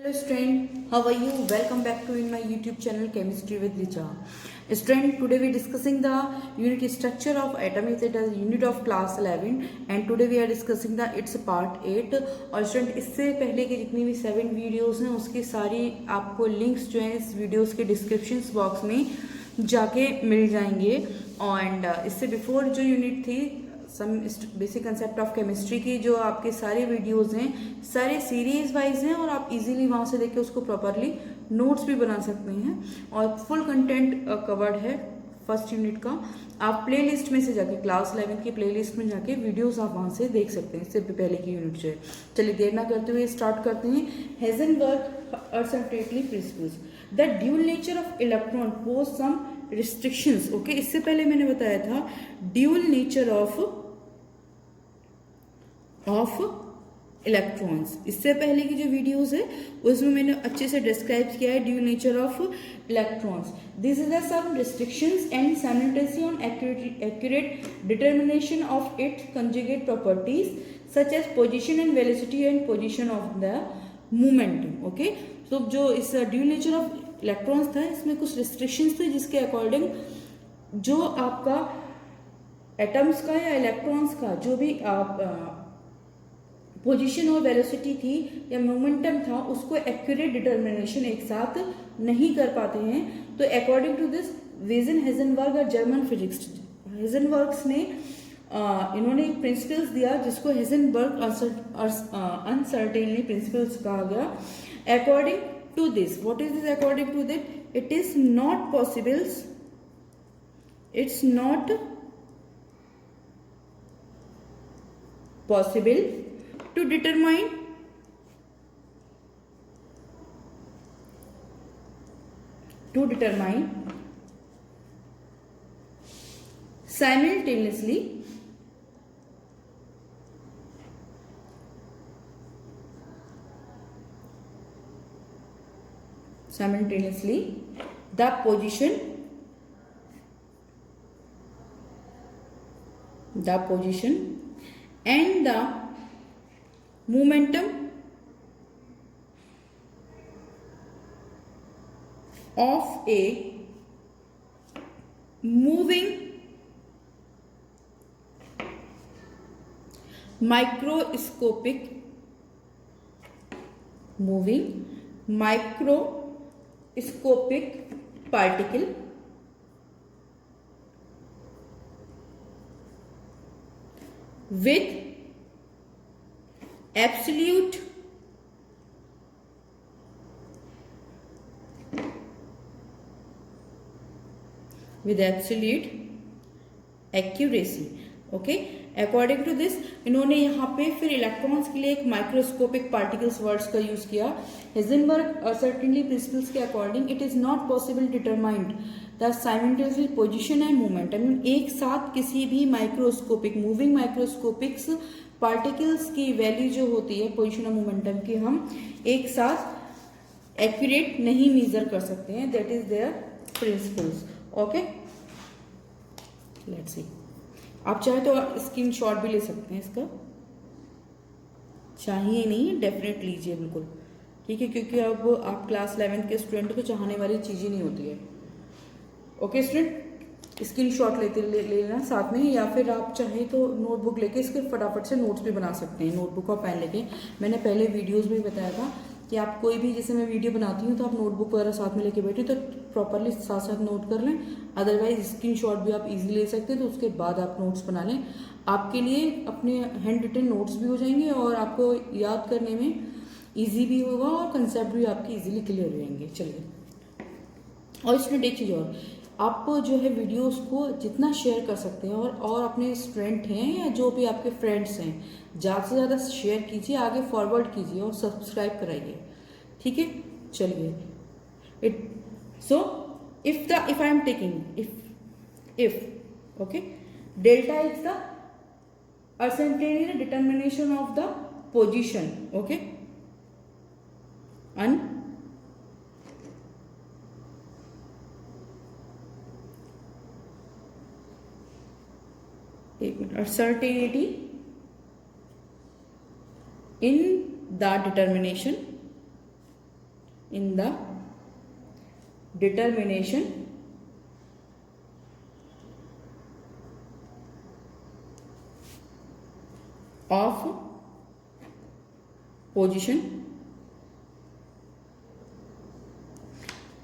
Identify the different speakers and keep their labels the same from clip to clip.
Speaker 1: Hello student, how are you? Welcome back to in my YouTube channel Chemistry with Richa. Student, today we discussing the unit structure of atom. It is a unit of class 11 and today we are discussing the its part 8. और student इससे पहले की जितनी भी 7 videos हैं उसकी सारी आपको लिंक्स जो हैं इस वीडियोस के डिस्क्रिप्शन बॉक्स में जाके मिल जाएंगे. एंड इससे बिफोर जो यूनिट थी some basic concept of chemistry की जो आपके सारे वीडियोस हैं सारे सीरीज वाइज हैं और आप इजीली वहाँ से देख के उसको प्रॉपरली नोट्स भी बना सकते हैं और फुल कंटेंट कवर्ड है फर्स्ट यूनिट का. आप प्लेलिस्ट में से जाके क्लास 11 की प्लेलिस्ट में जाके वीडियोस आप वहाँ से देख सकते हैं इससे पहले की यूनिट जो है. चलिए देर ना करते हुए स्टार्ट करते हैं. Heisenberg uncertainty principles. The dual nature of electron pose some restrictions. Okay, इससे पहले मैंने बताया था ड्यूल नेचर ऑफ इलेक्ट्रॉन्स. इससे पहले की जो वीडियोस है उसमें मैंने अच्छे से डिस्क्राइब किया है dual nature of electrons. This is some restrictions and simultaneously on accurate determination of its conjugate properties such as position and velocity and position of the momentum. Okay, तो जो इस ड्यूल नेचर ऑफ इलेक्ट्रॉन्स था इसमें कुछ restrictions थे जिसके according जो आपका एटम्स का या इलेक्ट्रॉन्स का जो भी आप पोजीशन और वेलोसिटी थी या मोमेंटम था उसको एक्यूरेट डिटर्मिनेशन एक साथ नहीं कर पाते हैं. तो अकॉर्डिंग टू दिस वेजन हेजनबर्ग और जर्मन फिजिक्स हेजनबर्ग्स ने इन्होंने एक प्रिंसिपल्स दिया जिसको हेजनबर्ग अनसर्टेनिटी प्रिंसिपल्स कहा गया. According to this, what is this according to this? It is not possible, it's not possible to determine simultaneously the position and the momentum of a moving microscopic particle with absolute accuracy. Okay, according to this इन्होंने यहाँ पे फिर electrons के लिए एक microscopic particles words का use किया. Heisenberg uncertainty principles के according it is not possible determined the simultaneous position and momentum. एक साथ किसी भी माइक्रोस्कोपिक मूविंग माइक्रोस्कोपिक्स पार्टिकल्स की वैल्यू जो होती है पोजीशन और मोमेंटम की हम एक साथ एक्यूरेट नहीं मेजर कर सकते हैं. That is their principles. Okay, let's see. आप चाहे तो स्क्रीनशॉट भी ले सकते हैं इसका. चाहिए नहीं, डेफिनेट लीजिए बिल्कुल, ठीक है, क्योंकि अब आप क्लास 11 के स्टूडेंट को चाहने वाली चीज़ें नहीं होती है. ओके स्टूडेंट, स्क्रीनशॉट ले लेना साथ में, या फिर आप चाहे तो नोटबुक लेके इसके फटाफट से नोट्स भी बना सकते हैं. नोटबुक और पेन लेके मैंने पहले वीडियोस में बताया था कि आप कोई भी, जैसे मैं वीडियो बनाती हूँ तो आप नोटबुक वगैरह साथ में लेके बैठे तो प्रॉपरली साथ साथ नोट कर लें. अदरवाइज स्क्रीनशॉट भी आप इजीली ले सकते हैं, तो उसके बाद आप नोट्स बना लें. आपके लिए अपने हैंड रिटन नोट्स भी हो जाएंगे और आपको याद करने में ईजी भी होगा और कंसेप्ट भी आपके ईजिली क्लियर हो जाएंगे. चलिए, और इसमें एक चीज़ और, आप जो है वीडियोस को जितना शेयर कर सकते हैं और अपने स्टूडेंट हैं या जो भी आपके फ्रेंड्स हैं ज़्यादा से ज़्यादा शेयर कीजिए, आगे फॉरवर्ड कीजिए और सब्सक्राइब कराइए. ठीक है, चलिए. If I am taking if okay, delta is the uncertainty determination of the position. Okay, uncertainty in the determination in the determination of position.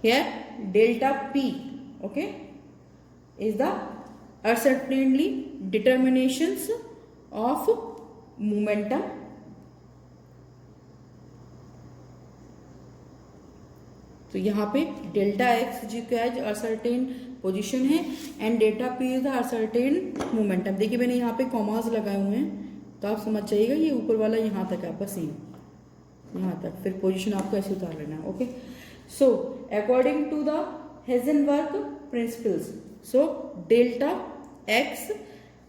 Speaker 1: Here delta P, okay, is the uncertainty determinations of momentum. तो यहाँ पे delta x जी का जो ascertain position है and delta P is the ascertain momentum. देखिए मैंने यहाँ पे कॉमास लगाए हुए हैं तो आप समझ जाइएगा ये ऊपर वाला यहाँ तक है आपका सेम, यहाँ तक, फिर पोजीशन आपको ऐसे उतार लेना है. Okay, so according to the Heisenberg principles, so delta x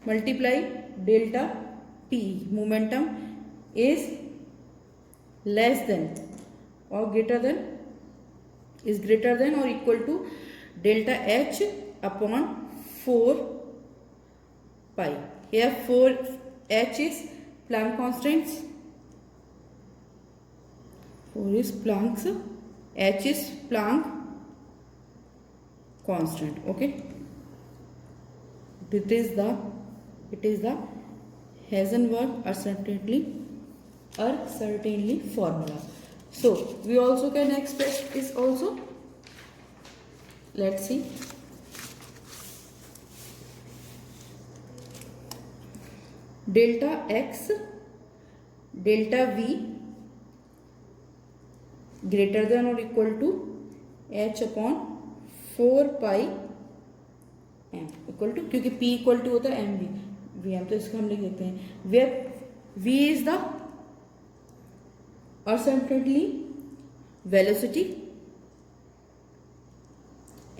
Speaker 1: multiply delta p momentum is less than और greater than, is greater than or equal to delta h upon 4 pi. Here 4h is Planck constants, 4 is Planck's, h is Planck constant. Okay, it is the Heisenberg uncertainty formula. So we also can express this also. Let's see. Delta x delta v greater than or equal to h upon 4 pi m equal to, क्योंकि p equal to होता है M V M, तो इसको हम लिख देते हैं where v is the uncertainty velocity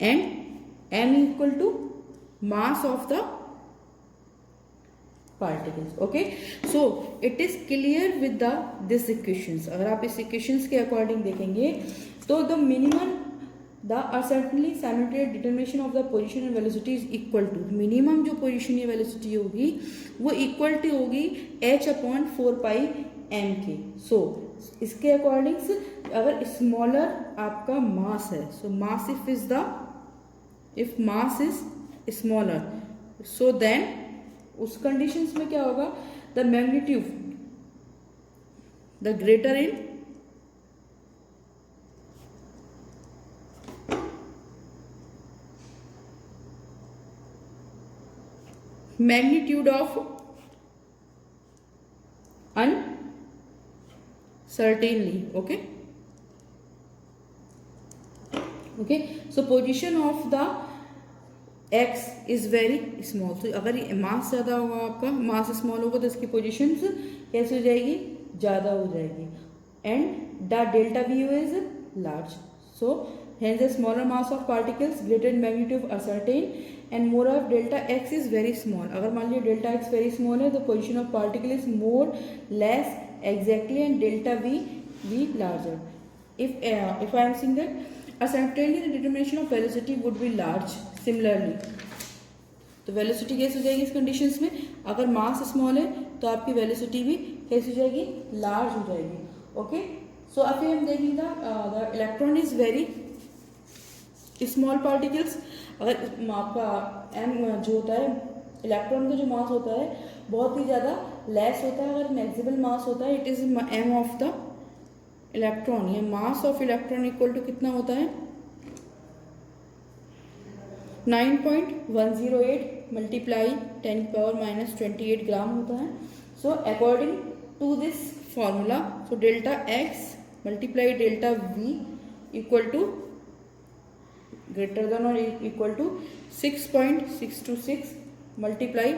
Speaker 1: and m equal to mass of the particles. Okay, so it is clear with the this equations. अगर आप इस equations के according देखेंगे तो the minimum the uncertainty simultaneous determination of the position and velocity is equal to, minimum जो position या velocity होगी वो equal to होगी h upon 4 pi m के. So इसके अकॉर्डिंग अगर स्मॉलर आपका मास है, so mass if mass is smaller, so then उस कंडीशंस में क्या होगा, the magnitude the greater in magnitude of uncertainly. Okay, so position of the x is very small. So अगर मास ज़्यादा होगा, आपका मास स्मॉल होगा तो इसकी पोजिशन कैसे हो जाएगी, ज़्यादा हो जाएगी. And the delta we is large, so hence the smaller mass of particles greater in magnitude ascertain and more of delta x is very small. अगर मान लीजिए डेल्टा x very small है तो position of particle is more less exactly and delta v larger. If I am saying that ascertainly the determination of velocity would be large. Similarly तो velocity कैसे हो जाएगी इस कंडीशंस में, अगर mass small है तो आपकी वेलोसिटी भी कैसे हो जाएगी, लार्ज हो जाएगी. ओके, सो अभी हम देखेंगे the electron is very small particles. अगर आपका एम जो होता है इलेक्ट्रॉन का जो मास होता है बहुत ही ज़्यादा लेस होता है, अगर मैक्सिमल मास होता है it is m of the electron. ये mass of electron equal to कितना होता है, 9.108 मल्टीप्लाई 10⁻⁻28 ग्राम होता है. So according to this formula, so delta x multiply delta v equal to greater than और equal to 6.626 multiply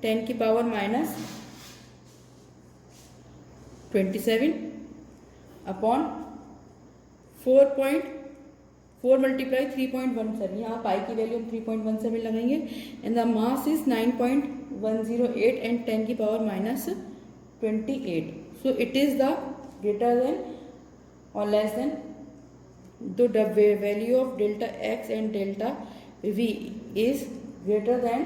Speaker 1: 10⁻⁻27 upon 4 multiply 3.17. यहाँ pi की value हम 3.17 लगाएंगे and the mass is 9.108 and 10⁻⁻28. So it is the greater than और less than, the value of delta x and delta v is greater than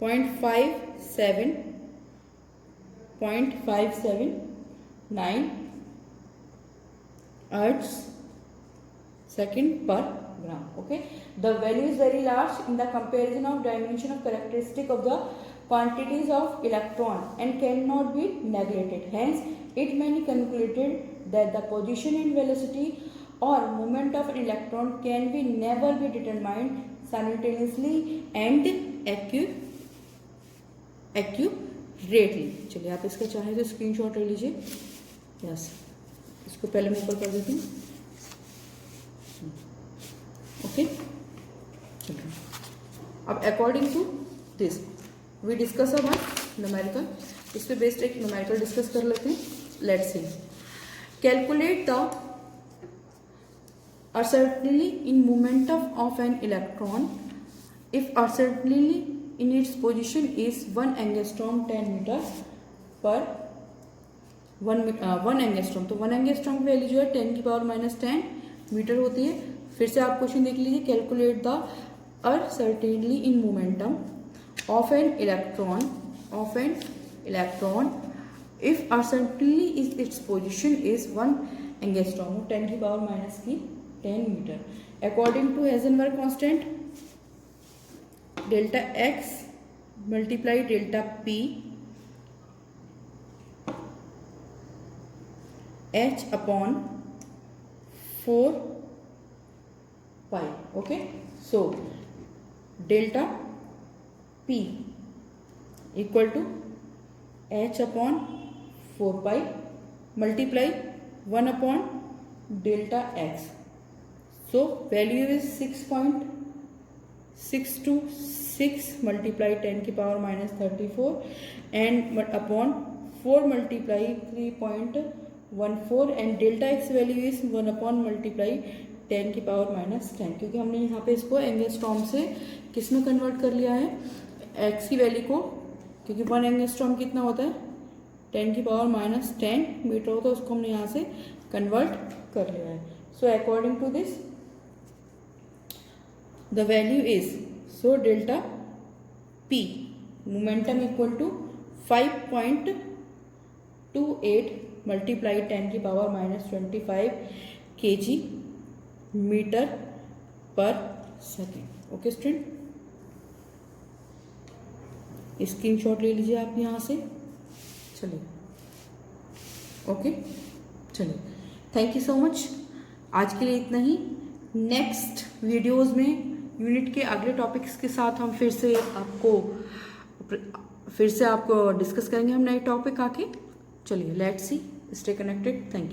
Speaker 1: 0.579 hertz second per gram. Okay, the value is very large in the comparison of dimension of characteristic of the quantities of electron and cannot be neglected. Hence it may be calculated that the position and velocity or movement of an electron can be never be determined simultaneously and accurately. चलिए आप इसका चाहे तो screenshot ले लीजिए. Yes, इसको पहले मैं ऊपर कर देती हूँ. ओके, चलिए अब according to this we discuss about numerical. इस पे बेस्ड एक न्यूमेरिकल डिस्कस कर लेते हैं. Let's see. Calculate the uncertainty in momentum of an electron if uncertainty in its position is 1 angstrom 10 meter per 1 angstrom. तो 1 angstrom की value जो है 10 की पावर -10 मीटर होती है. फिर से आप क्वेश्चन देख लीजिए. Calculate the uncertainty in momentum of an electron if uncertainty is its position is 1 angstrom 10 की power -10 meter. According to Heisenberg constant, delta x multiply delta p h upon 4 pi. Okay, so delta p equal to h upon 4 pi multiply 1 upon delta x. So value is 6.626 multiply 10 की power -34 and upon 4 multiply 3.14 and delta x value is 1 upon multiply 10 की power -10. क्योंकि हमने यहाँ पे इसको angstrom से किस में कन्वर्ट कर लिया है, x की वैल्यू को. क्योंकि 1 एंगस्ट्रॉम कितना होता है 10 की पावर -10 मीटर होता है. उसको हमने यहाँ से कन्वर्ट कर लिया है. So according to this the value is, so delta p momentum equal to 5.28 multiply 10 की पावर -25 kg मीटर पर सेकेंड. ओके स्टूडेंट, स्क्रीनशॉट ले लीजिए आप यहाँ से. चलिए ओके, चलिए थैंक यू सो मच. आज के लिए इतना ही. नेक्स्ट वीडियोस में यूनिट के अगले टॉपिक्स के साथ हम फिर से आपको डिस्कस करेंगे हम नए टॉपिक आके. चलिए let's see, stay connected. Thank you.